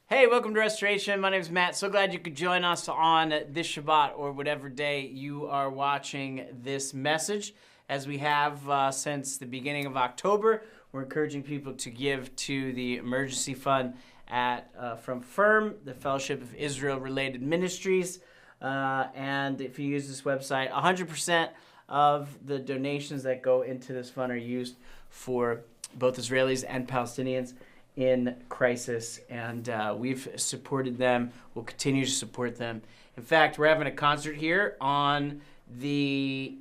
Hey, welcome to Restoration. My name is Matt. So glad you could join us on this Shabbat or whatever day you are watching this message. As we have since the beginning of October, we're encouraging people to give to the emergency fund from FIRM, the Fellowship of Israel Related Ministries. And if you use this website, 100% of the donations that go into this fund are used for both Israelis and Palestinians in crisis, and we've supported them. We'll continue to support them. In fact, we're having a concert here on the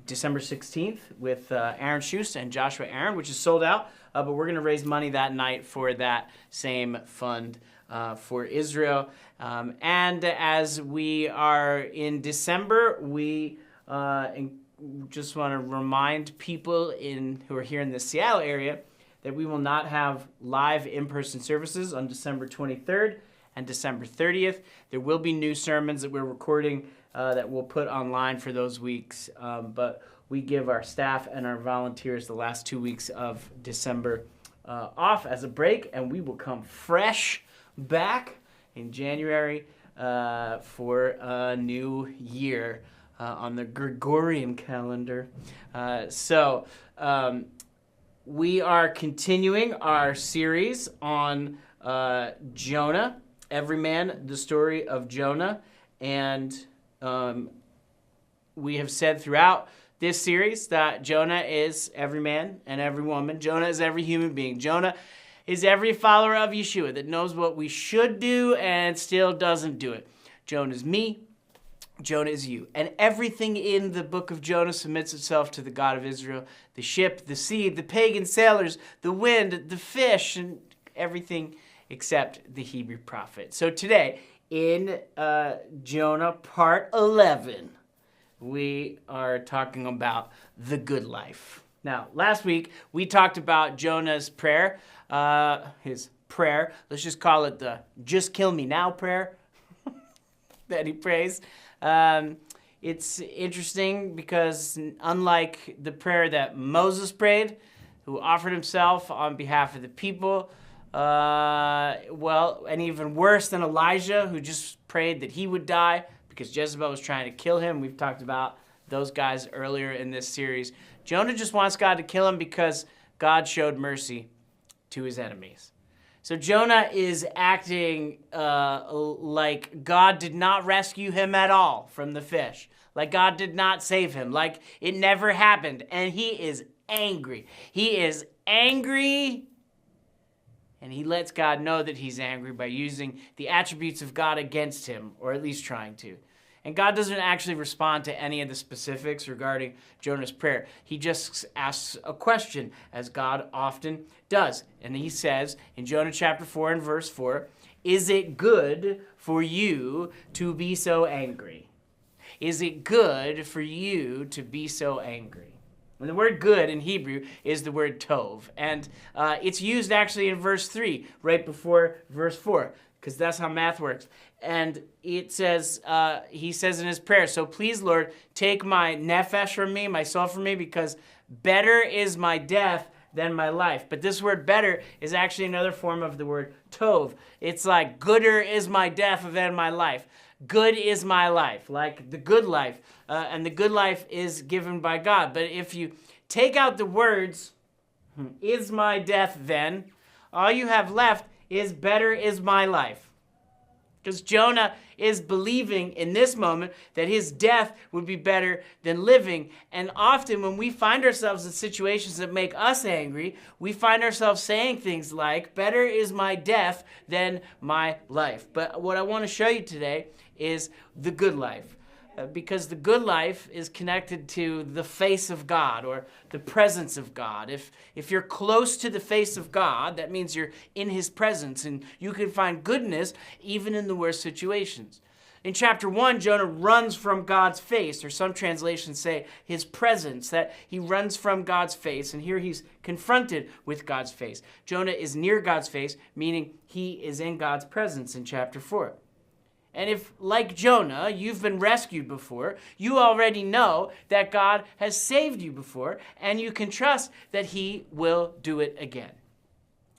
December 16th with Aaron Schust and Joshua Aaron, which is sold out, but we're going to raise money that night for that same fund for Israel. And as we are in December, we just want to remind people who are here in the Seattle area that we will not have live in-person services on December 23rd and December 30th. There will be new sermons that we're recording that we'll put online for those weeks, but we give our staff and our volunteers the last 2 weeks of December off as a break, and we will come fresh back in January for a new year. On the Gregorian calendar. So we are continuing our series on Jonah, every man, the story of Jonah. And we have said throughout this series that Jonah is every man and every woman. Jonah is every human being. Jonah is every follower of Yeshua that knows what we should do and still doesn't do it. Jonah is me. Jonah is you. And everything in the book of Jonah submits itself to the God of Israel. The ship, the sea, the pagan sailors, the wind, the fish, and everything except the Hebrew prophet. So today, in Jonah part 11, we are talking about the good life. Now, last week, we talked about Jonah's prayer, let's just call it the just kill me now prayer that he prays. It's interesting because unlike the prayer that Moses prayed, who offered himself on behalf of the people, and even worse than Elijah, who just prayed that he would die because Jezebel was trying to kill him. We've talked about those guys earlier in this series. Jonah just wants God to kill him because God showed mercy to his enemies. So Jonah is acting like God did not rescue him at all from the fish, like God did not save him, like it never happened. And he is angry. He is angry, and he lets God know that he's angry by using the attributes of God against him, or at least trying to. And God doesn't actually respond to any of the specifics regarding Jonah's prayer. He just asks a question, as God often does. And he says in Jonah chapter 4 and verse 4, "Is it good for you to be so angry?" Is it good for you to be so angry? And the word good in Hebrew is the word tov. And it's used actually in verse 3, right before verse 4, because that's how math works. And it says, he says in his prayer, "So please, Lord, take my nefesh from me, my soul from me, because better is my death than my life." But this word better is actually another form of the word tov. It's like gooder is my death than my life. Good is my life, like the good life. And the good life is given by God. But if you take out the words, is my death then, all you have left is better is my life. Because Jonah is believing in this moment that his death would be better than living. And often when we find ourselves in situations that make us angry, we find ourselves saying things like, better is my death than my life. But what I want to show you today is the good life. Because the good life is connected to the face of God or the presence of God. If you're close to the face of God, that means you're in his presence and you can find goodness even in the worst situations. In chapter 1, Jonah runs from God's face, or some translations say his presence, that he runs from God's face, and here he's confronted with God's face. Jonah is near God's face, meaning he is in God's presence in chapter 4. And if, like Jonah, you've been rescued before, you already know that God has saved you before, and you can trust that he will do it again.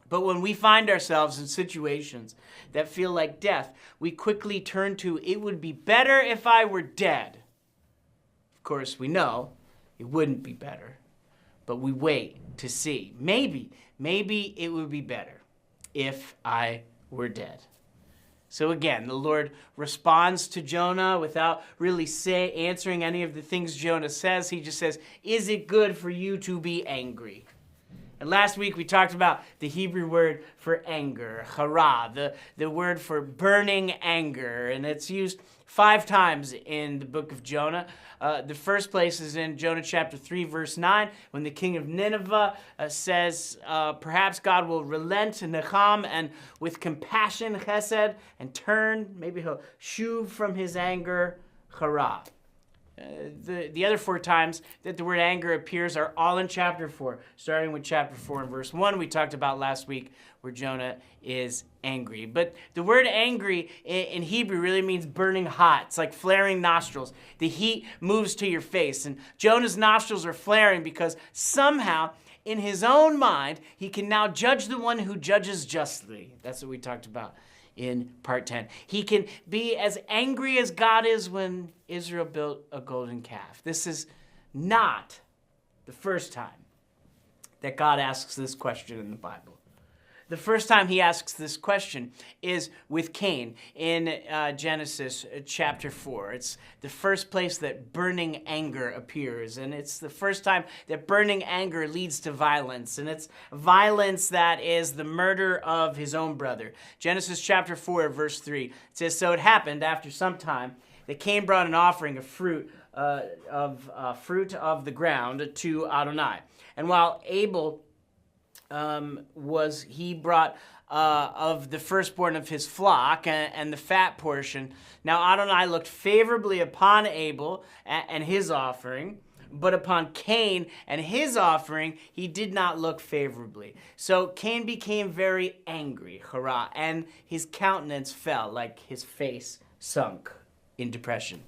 But when we find ourselves in situations that feel like death, we quickly turn to, it would be better if I were dead. Of course, we know it wouldn't be better, but we wait to see. Maybe it would be better if I were dead. So again, the Lord responds to Jonah without really answering any of the things Jonah says. He just says, is it good for you to be angry? And last week we talked about the Hebrew word for anger, hara, the word for burning anger. And it's used 5 times in the book of Jonah. The first place is in Jonah chapter 3, verse 9, when the king of Nineveh says, perhaps God will relent Necham and with compassion, chesed, and turn. Maybe he'll shuv from his anger, hara. The other 4 times that the word anger appears are all in chapter 4, starting with chapter 4 and verse 1 we talked about last week, where Jonah is angry. But the word angry in Hebrew really means burning hot. It's like flaring nostrils. The heat moves to your face, and Jonah's nostrils are flaring because somehow in his own mind he can now judge the one who judges justly. That's what we talked about in part 10. He can be as angry as God is when Israel built a golden calf. This is not the first time that God asks this question in the Bible. The first time he asks this question is with Cain in Genesis chapter 4. It's the first place that burning anger appears, and it's the first time that burning anger leads to violence, and it's violence that is the murder of his own brother. Genesis chapter 4, verse 3, it says, so it happened after some time that Cain brought an offering of fruit of the ground to Adonai. And while Abel he brought of the firstborn of his flock and the fat portion. Now Adonai looked favorably upon Abel and his offering, but upon Cain and his offering he did not look favorably. So Cain became very angry, hurrah, and his countenance fell, like his face sunk in depression.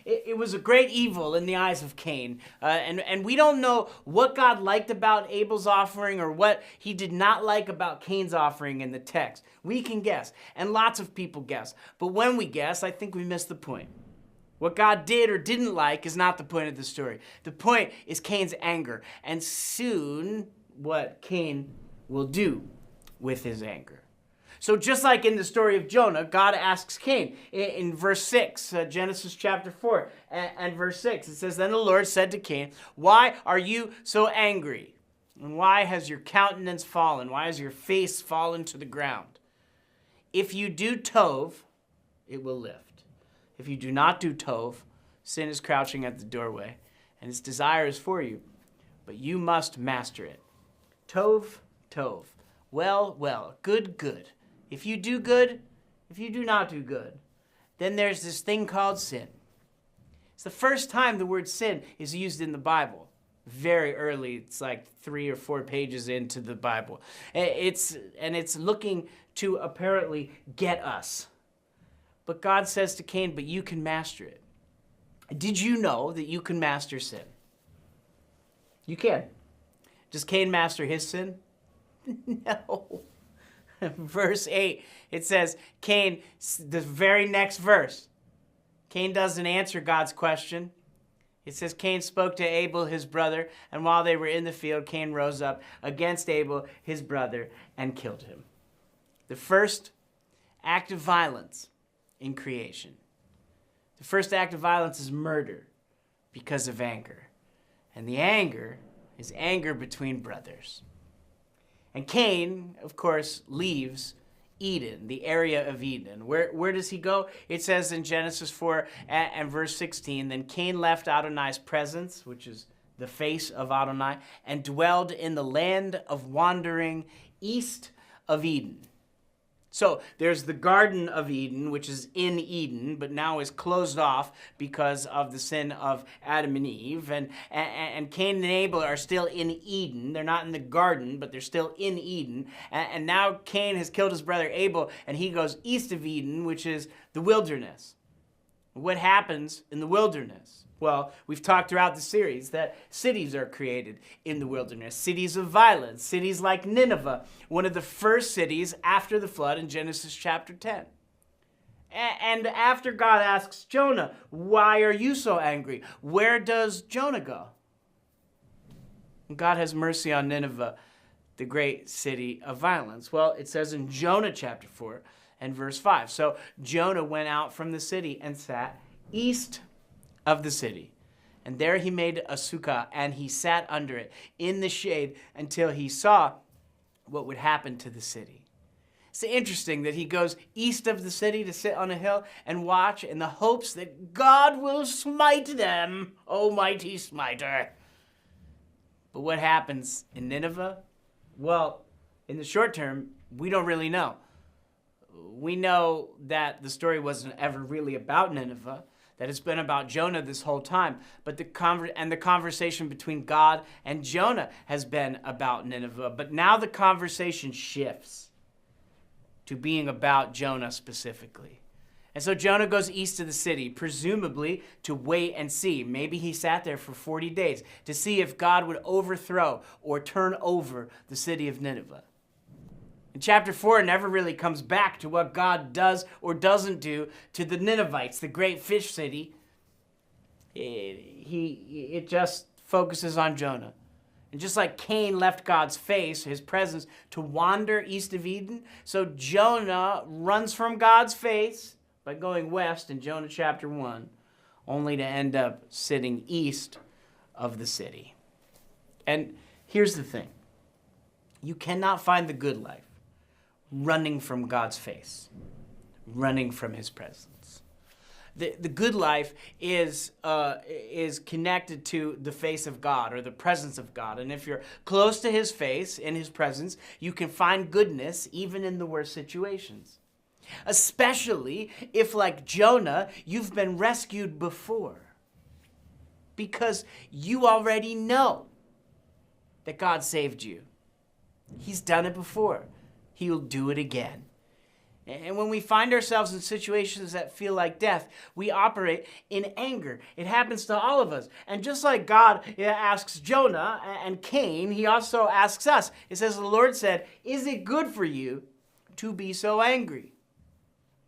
It was a great evil in the eyes of Cain. And we don't know what God liked about Abel's offering or what he did not like about Cain's offering in the text. We can guess, and lots of people guess. But when we guess, I think we miss the point. What God did or didn't like is not the point of the story. The point is Cain's anger, and soon what Cain will do with his anger. So just like in the story of Jonah, God asks Cain in verse 6, Genesis chapter 4 and verse 6. It says, then the Lord said to Cain, why are you so angry? And why has your countenance fallen? Why has your face fallen to the ground? If you do tov, it will lift. If you do not do tov, sin is crouching at the doorway, and its desire is for you, but you must master it. Tov, tov. Well, well. Good, good. If you do good, if you do not do good, then there's this thing called sin. It's the first time the word sin is used in the Bible. Very early, it's like 3 or 4 pages into the Bible. It's looking to apparently get us. But God says to Cain, but you can master it. Did you know that you can master sin? You can. Does Cain master his sin? No. Verse 8, it says, Cain, the very next verse, Cain doesn't answer God's question. It says, Cain spoke to Abel, his brother, and while they were in the field, Cain rose up against Abel, his brother, and killed him. The first act of violence in creation. The first act of violence is murder because of anger. And the anger is anger between brothers. And Cain, of course, leaves Eden, the area of Eden. Where does he go? It says in Genesis 4 and verse 16, then Cain left Adonai's presence, which is the face of Adonai, and dwelled in the land of wandering east of Eden. So there's the Garden of Eden, which is in Eden, but now is closed off because of the sin of Adam and Eve. And Cain and Abel are still in Eden. They're not in the garden, but they're still in Eden. And now Cain has killed his brother Abel, and he goes east of Eden, which is the wilderness. What happens in the wilderness? Well, we've talked throughout the series that cities are created in the wilderness, cities of violence, cities like Nineveh, one of the first cities after the flood in Genesis chapter 10. And after God asks Jonah, why are you so angry? Where does Jonah go? God has mercy on Nineveh, the great city of violence. Well, it says in Jonah chapter 4 and verse 5. So Jonah went out from the city and sat east of the city. And there he made a sukkah, and he sat under it in the shade until he saw what would happen to the city. It's interesting that he goes east of the city to sit on a hill and watch in the hopes that God will smite them, almighty smiter. But what happens in Nineveh? Well, in the short term, we don't really know. We know that the story wasn't ever really about Nineveh, that it's been about Jonah this whole time. But the conversation between God and Jonah has been about Nineveh. But now the conversation shifts to being about Jonah specifically. And so Jonah goes east of the city, presumably to wait and see. Maybe he sat there for 40 days to see if God would overthrow or turn over the city of Nineveh. And chapter 4 never really comes back to what God does or doesn't do to the Ninevites, the great fish city. It just focuses on Jonah. And just like Cain left God's face, his presence, to wander east of Eden, so Jonah runs from God's face by going west in Jonah chapter 1, only to end up sitting east of the city. And here's the thing. You cannot find the good life running from God's face, running from his presence. The good life is connected to the face of God or the presence of God. And if you're close to his face, in his presence, you can find goodness even in the worst situations. Especially if, like Jonah, you've been rescued before. Because you already know that God saved you. He's done it before. He'll do it again. And when we find ourselves in situations that feel like death, we operate in anger. It happens to all of us. And just like God asks Jonah and Cain, he also asks us. It says, the Lord said, "Is it good for you to be so angry?"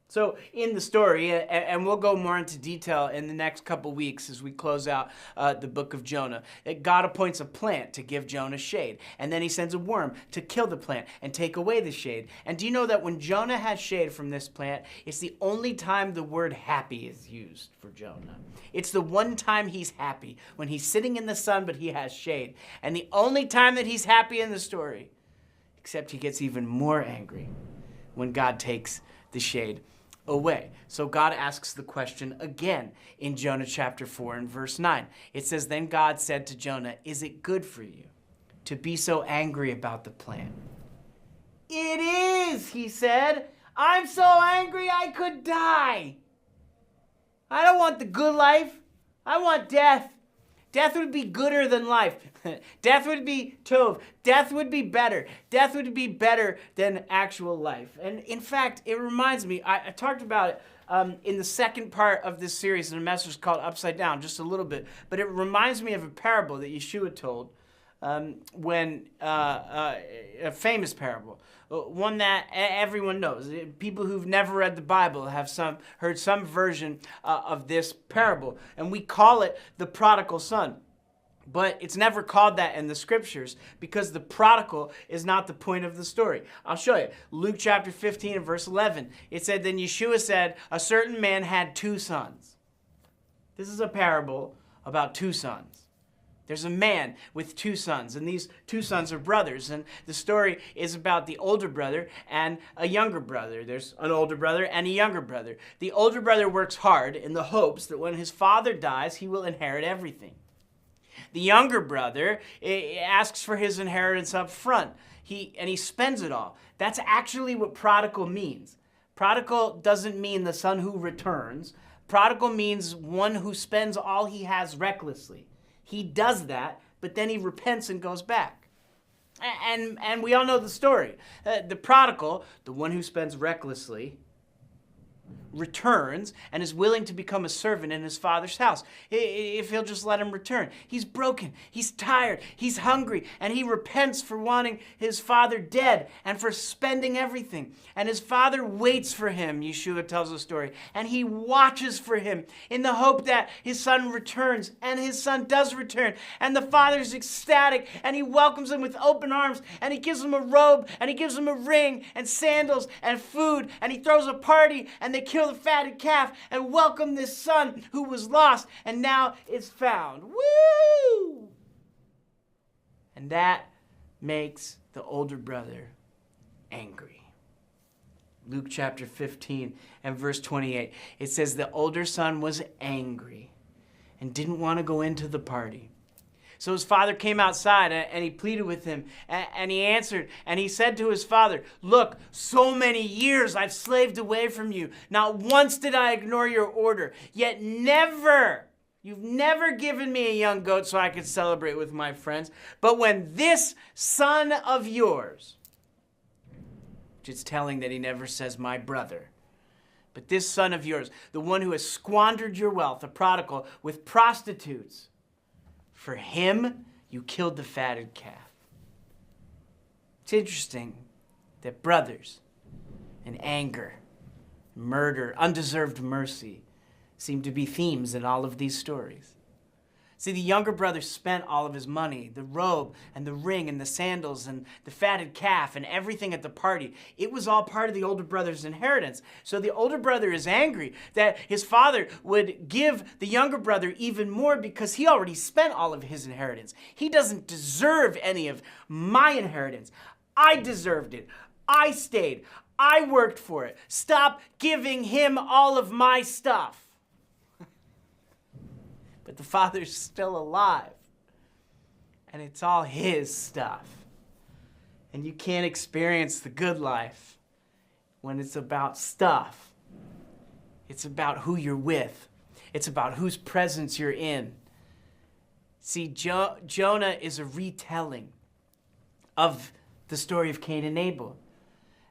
So in the story, and we'll go more into detail in the next couple weeks as we close out the book of Jonah, God appoints a plant to give Jonah shade. And then he sends a worm to kill the plant and take away the shade. And do you know that when Jonah has shade from this plant, it's the only time the word happy is used for Jonah. It's the one time he's happy, when he's sitting in the sun, but he has shade. And the only time that he's happy in the story, except he gets even more angry when God takes the shade away. So God asks the question again in Jonah chapter 4 and verse 9. It says, "Then God said to Jonah, 'Is it good for you to be so angry about the plant?' 'It is,' he said. 'I'm so angry I could die. I don't want the good life. I want death. Death would be gooder than life. Death would be tov. Death would be better. Death would be better than actual life.'" And in fact, it reminds me, I talked about it in the second part of this series in a message called Upside Down, just a little bit. But it reminds me of a parable that Yeshua told when a famous parable, one that everyone knows. People who've never read the Bible have heard some version of this parable, and we call it the prodigal son. But it's never called that in the scriptures because the prodigal is not the point of the story. I'll show you. Luke chapter 15 and verse 11. It said, "Then Yeshua said, a certain man had 2 sons." This is a parable about 2 sons. There's a man with 2 sons, and these 2 sons are brothers. And the story is about the older brother and a younger brother. There's an older brother and a younger brother. The older brother works hard in the hopes that when his father dies, he will inherit everything. The younger brother asks for his inheritance up front, and he spends it all. That's actually what prodigal means. Prodigal doesn't mean the son who returns. Prodigal means one who spends all he has recklessly. He does that, but then he repents and goes back. And we all know the story. The prodigal, the one who spends recklessly, returns and is willing to become a servant in his father's house, if he'll just let him return. He's broken, he's tired, he's hungry, and he repents for wanting his father dead and for spending everything. And his father waits for him, Yeshua tells the story, and he watches for him in the hope that his son returns, and his son does return. And the father's ecstatic, and he welcomes him with open arms, and he gives him a robe, and he gives him a ring, and sandals, and food, and he throws a party, and they kill the fatted calf and welcome this son who was lost and now is found. Woo! And that makes the older brother angry. Luke chapter 15 and verse 28, it says the older son was angry and didn't want to go into the party. So his father came outside and he pleaded with him, and he answered, and he said to his father, "Look, so many years I've slaved away from you. Not once did I ignore your order, yet you've never given me a young goat so I could celebrate with my friends. But when this son of yours," which is telling that he never says my brother, but this son of yours, the one who has squandered your wealth, the prodigal, with prostitutes, for him, you killed the fatted calf. It's interesting that brothers and anger, murder, undeserved mercy seem to be themes in all of these stories. See, the younger brother spent all of his money, the robe and the ring and the sandals and the fatted calf and everything at the party. It was all part of the older brother's inheritance. So the older brother is angry that his father would give the younger brother even more because he already spent all of his inheritance. He doesn't deserve any of my inheritance. I deserved it. I stayed. I worked for it. Stop giving him all of my stuff. But the father's still alive, and it's all his stuff. And you can't experience the good life when it's about stuff. It's about who you're with. It's about whose presence you're in. See, Jonah is a retelling of the story of Cain and Abel.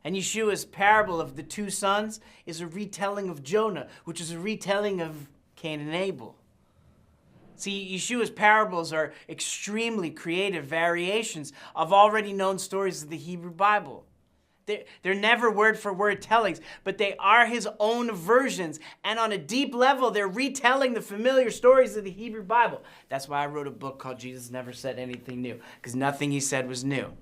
And Yeshua's parable of the two sons is a retelling of Jonah, which is a retelling of Cain and Abel. See, Yeshua's parables are extremely creative variations of already known stories of the Hebrew Bible. They're never word-for-word tellings, but they are his own versions. And on a deep level, they're retelling the familiar stories of the Hebrew Bible. That's why I wrote a book called Jesus Never Said Anything New, because nothing he said was new.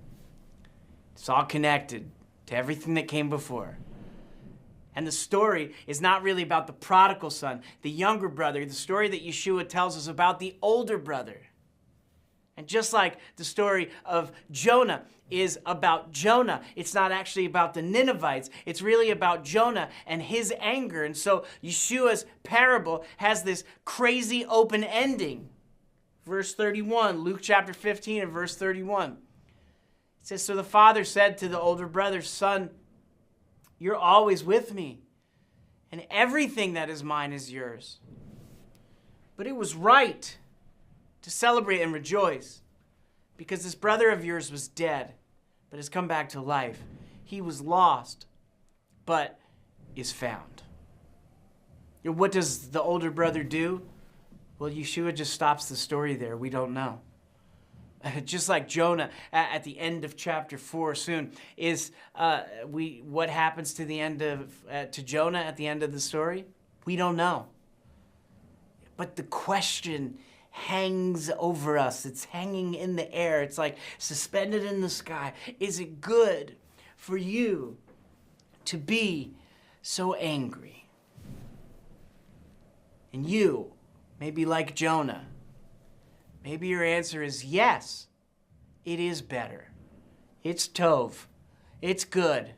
It's all connected to everything that came before. And the story is not really about the prodigal son, the younger brother. The story that Yeshua tells us about the older brother. And just like the story of Jonah is about Jonah, it's not actually about the Ninevites. It's really about Jonah and his anger. And so Yeshua's parable has this crazy open ending. Verse 31, Luke chapter 15 and verse 31. It says, "So the father said to the older brother, 'Son, you're always with me, and everything that is mine is yours. But it was right to celebrate and rejoice, because this brother of yours was dead, but has come back to life. He was lost, but is found.'" What does the older brother do? Well, Yeshua just stops the story there. We don't know. Just like Jonah at the end of chapter 4 soon is what happens to the end of to Jonah at the end of the story? We don't know. But the question hangs over us. It's hanging in the air. It's like suspended in the sky. Is it good for you to be so angry? And you may be like Jonah. Maybe your answer is yes, it is better. It's tov. It's good.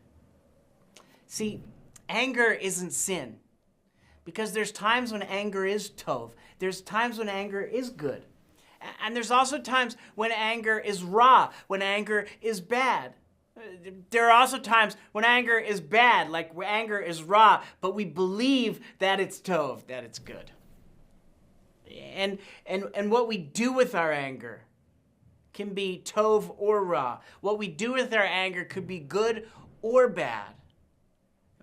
See, anger isn't sin, because there's times when anger is tov. There's times when anger is good. And there's also times when anger is ra, when anger is bad. There are also times when anger is bad, like where anger is ra, but we believe that it's tov, that it's good. And what we do with our anger can be tov or ra. What we do with our anger could be good or bad.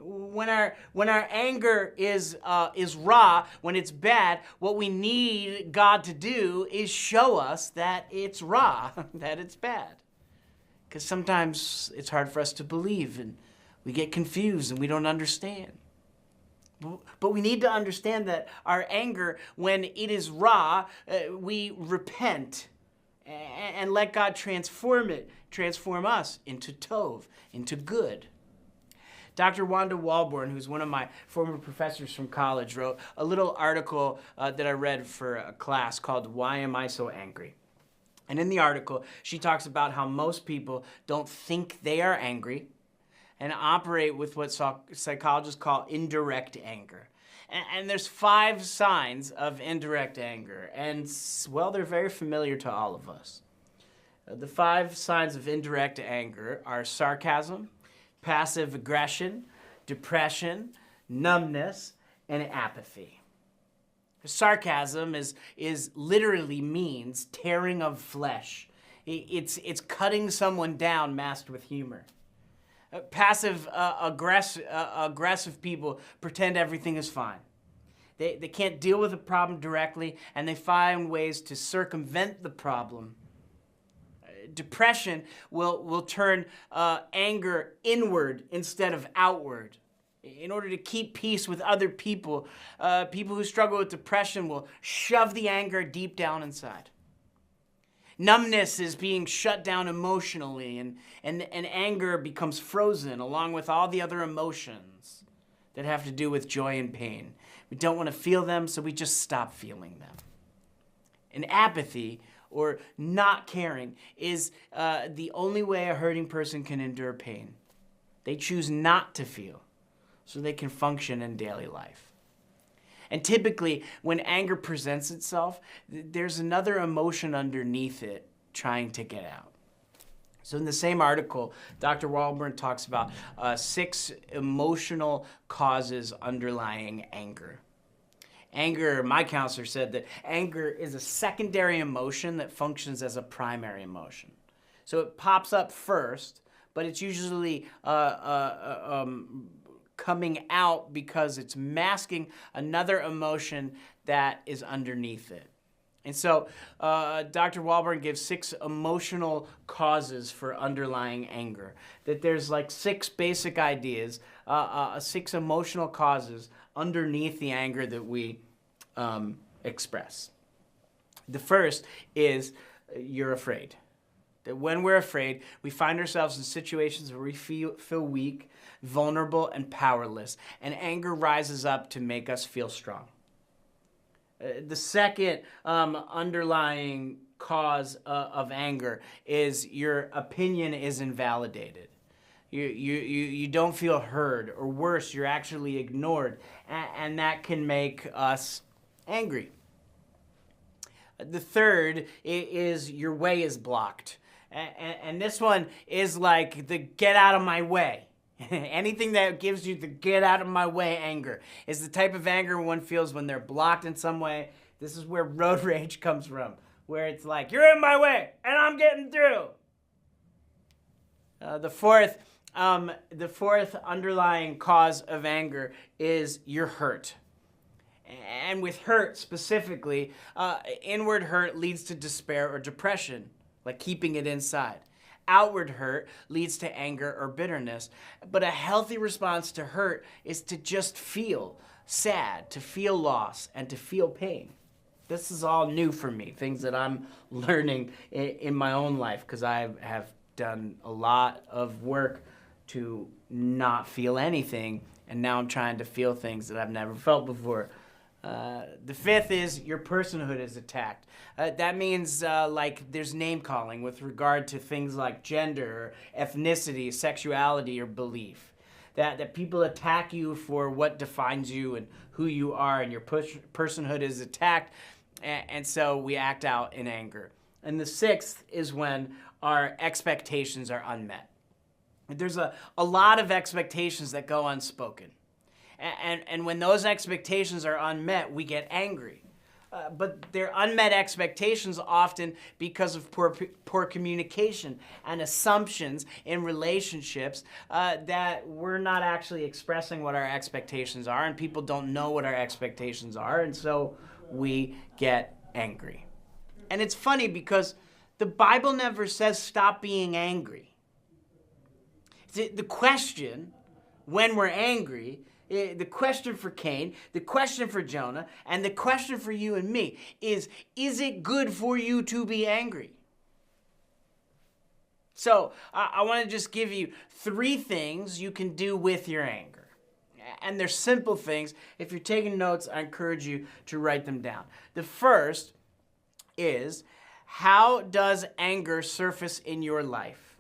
When our anger is raw, when it's bad, what we need God to do is show us that it's raw, that it's bad. Because sometimes it's hard for us to believe, and we get confused and we don't understand. But we need to understand that our anger, when it is raw, we repent and let God transform us into tov, into good. Dr. Wanda Walborn, who's one of my former professors from college, wrote a little article that I read for a class called "Why Am I So Angry?" And in the article, she talks about how most people don't think they are angry and operate with what psychologists call indirect anger. And there's 5 signs of indirect anger. And, well, they're very familiar to all of us. The 5 signs of indirect anger are sarcasm, passive aggression, depression, numbness, and apathy. Sarcasm is literally means tearing of flesh. It's cutting someone down masked with humor. Passive aggressive people pretend everything is fine. They can't deal with a problem directly, and they find ways to circumvent the problem. Depression will turn anger inward instead of outward. In order to keep peace with other people, people who struggle with depression will shove the anger deep down inside. Numbness is being shut down emotionally, and anger becomes frozen along with all the other emotions that have to do with joy and pain. We don't want to feel them, so we just stop feeling them. And apathy, or not caring, is the only way a hurting person can endure pain. They choose not to feel so they can function in daily life. And typically, when anger presents itself, there's another emotion underneath it trying to get out. So in the same article, Dr. Walborn talks about 6 emotional causes underlying anger. Anger, my counselor said that anger is a secondary emotion that functions as a primary emotion. So it pops up first, but it's usually coming out because it's masking another emotion that is underneath it. And so Dr. Walborn gives 6 emotional causes for underlying anger. That there's like 6 basic ideas, 6 emotional causes underneath the anger that we express. The first is you're afraid. That when we're afraid, we find ourselves in situations where we feel weak, vulnerable, and powerless. And anger rises up to make us feel strong. The second underlying cause of anger is your opinion is invalidated. You don't feel heard, or worse, you're actually ignored. And that can make us angry. The third is your way is blocked. And this one is like the get out of my way. Anything that gives you the get out of my way anger is the type of anger one feels when they're blocked in some way. This is where road rage comes from, where it's like, you're in my way and I'm getting through. The fourth underlying cause of anger is you're hurt. And with hurt specifically, inward hurt leads to despair or depression, like keeping it inside. Outward hurt leads to anger or bitterness. But a healthy response to hurt is to just feel sad, to feel loss, and to feel pain. This is all new for me, things that I'm learning in my own life, because I have done a lot of work to not feel anything, and now I'm trying to feel things that I've never felt before. The fifth is your personhood is attacked. That means like there's name calling with regard to things like gender, or ethnicity, sexuality, or belief. That people attack you for what defines you and who you are, and your personhood is attacked, and so we act out in anger. And the sixth is when our expectations are unmet. There's a lot of expectations that go unspoken. And when those expectations are unmet, we get angry. but they're unmet expectations often because of poor communication and assumptions in relationships that we're not actually expressing what our expectations are, and people don't know what our expectations are, and so we get angry. And it's funny because the Bible never says stop being angry. The question when we're angry, the question for Cain, the question for Jonah, and the question for you and me is it good for you to be angry? So I want to just give you 3 things you can do with your anger. And they're simple things. If you're taking notes, I encourage you to write them down. The first is, how does anger surface in your life?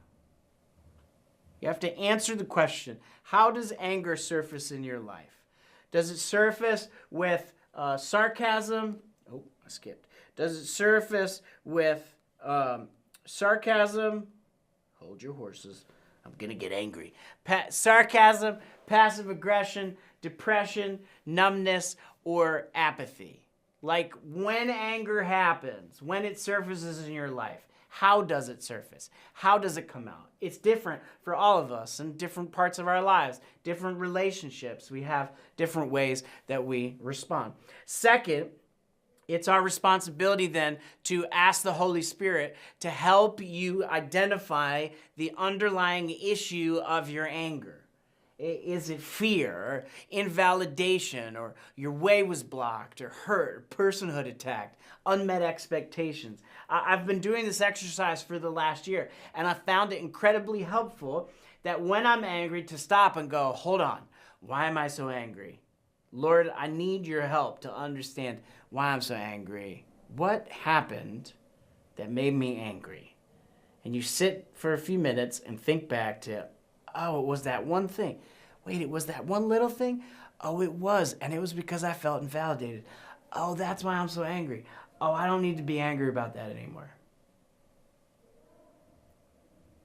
You have to answer the question, how does anger surface in your life? Does it surface with sarcasm? Oh, I skipped. Does it surface with sarcasm? Hold your horses. I'm going to get angry. Sarcasm, passive aggression, depression, numbness, or apathy. Like when anger happens, when it surfaces in your life, how does it surface? How does it come out? It's different for all of us in different parts of our lives, different relationships. We have different ways that we respond. Second, it's our responsibility then to ask the Holy Spirit to help you identify the underlying issue of your anger. Is it fear, or invalidation, or your way was blocked, or hurt, or personhood attacked, unmet expectations? I've been doing this exercise for the last year, and I found it incredibly helpful that when I'm angry to stop and go, hold on, why am I so angry? Lord, I need your help to understand why I'm so angry. What happened that made me angry? And you sit for a few minutes and think back to, oh, it was that one thing. Wait, it was that one little thing? Oh, it was. And it was because I felt invalidated. Oh, that's why I'm so angry. Oh, I don't need to be angry about that anymore.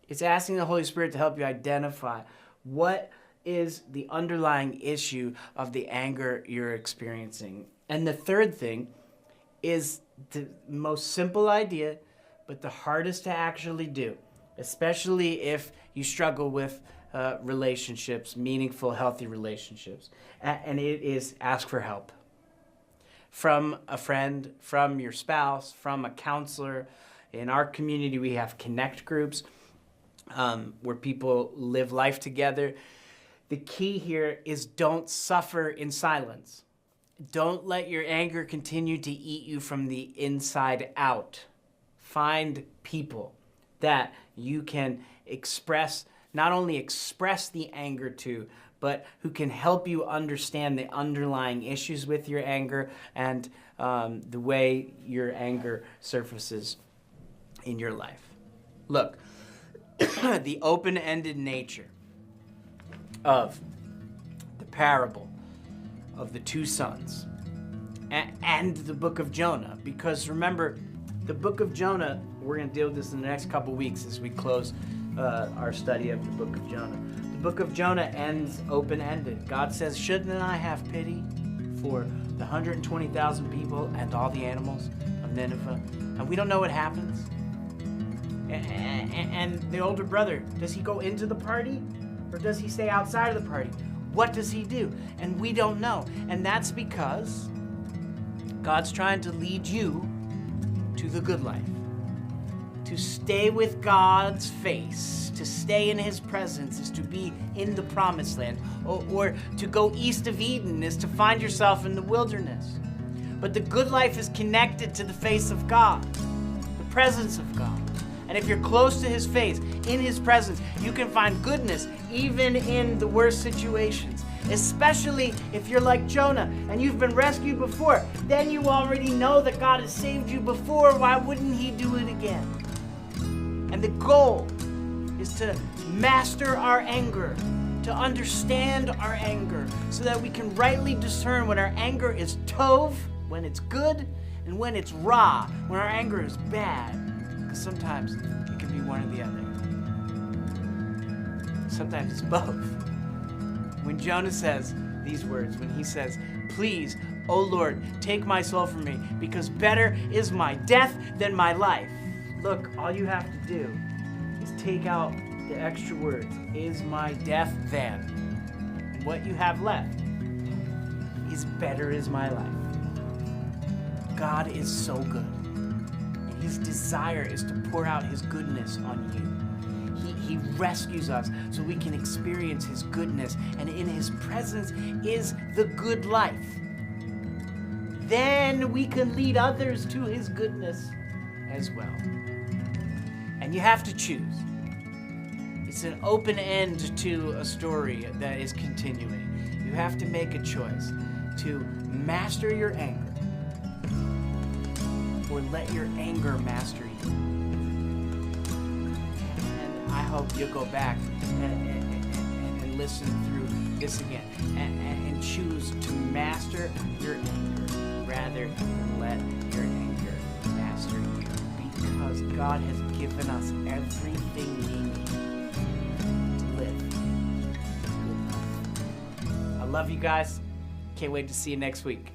It's asking the Holy Spirit to help you identify what is the underlying issue of the anger you're experiencing. And the third thing is the most simple idea, but the hardest to actually do, especially if you struggle with relationships, meaningful, healthy relationships. And it is ask for help. From a friend, from your spouse, from a counselor. In our community, we have connect groups where people live life together. The key here is don't suffer in silence. Don't let your anger continue to eat you from the inside out. Find people that you can not only express the anger to, but who can help you understand the underlying issues with your anger and the way your anger surfaces in your life. Look, the open-ended nature of the parable of the 2 sons and the book of Jonah, because remember, the book of Jonah, we're going to deal with this in the next couple weeks as we close our study of the book of Jonah. The book of Jonah ends open-ended. God says, shouldn't I have pity for the 120,000 people and all the animals of Nineveh? And we don't know what happens. And the older brother, does he go into the party or does he stay outside of the party? What does he do? And we don't know. And that's because God's trying to lead you to the good life. To stay with God's face, to stay in his presence is to be in the promised land. Or to go east of Eden is to find yourself in the wilderness. But the good life is connected to the face of God, the presence of God. And if you're close to his face, in his presence, you can find goodness even in the worst situations. Especially if you're like Jonah and you've been rescued before, then you already know that God has saved you before. Why wouldn't he do it again? And the goal is to master our anger, to understand our anger, so that we can rightly discern when our anger is tov, when it's good, and when it's ra, when our anger is bad. Because sometimes it can be one or the other. Sometimes it's both. When Jonah says these words, when he says, please O Lord, take my soul from me, because better is my death than my life. Look, all you have to do is take out the extra words, is my death then. And what you have left is better is my life. God is so good. And his desire is to pour out his goodness on you. He rescues us so we can experience his goodness, and in his presence is the good life. Then we can lead others to his goodness as well. And you have to choose. It's an open end to a story that is continuing. You have to make a choice to master your anger or let your anger master you. And I hope you'll go back and listen through this again and choose to master your anger rather than let your anger master you, because God has given us everything we need to live a good life. I love you guys. Can't wait to see you next week.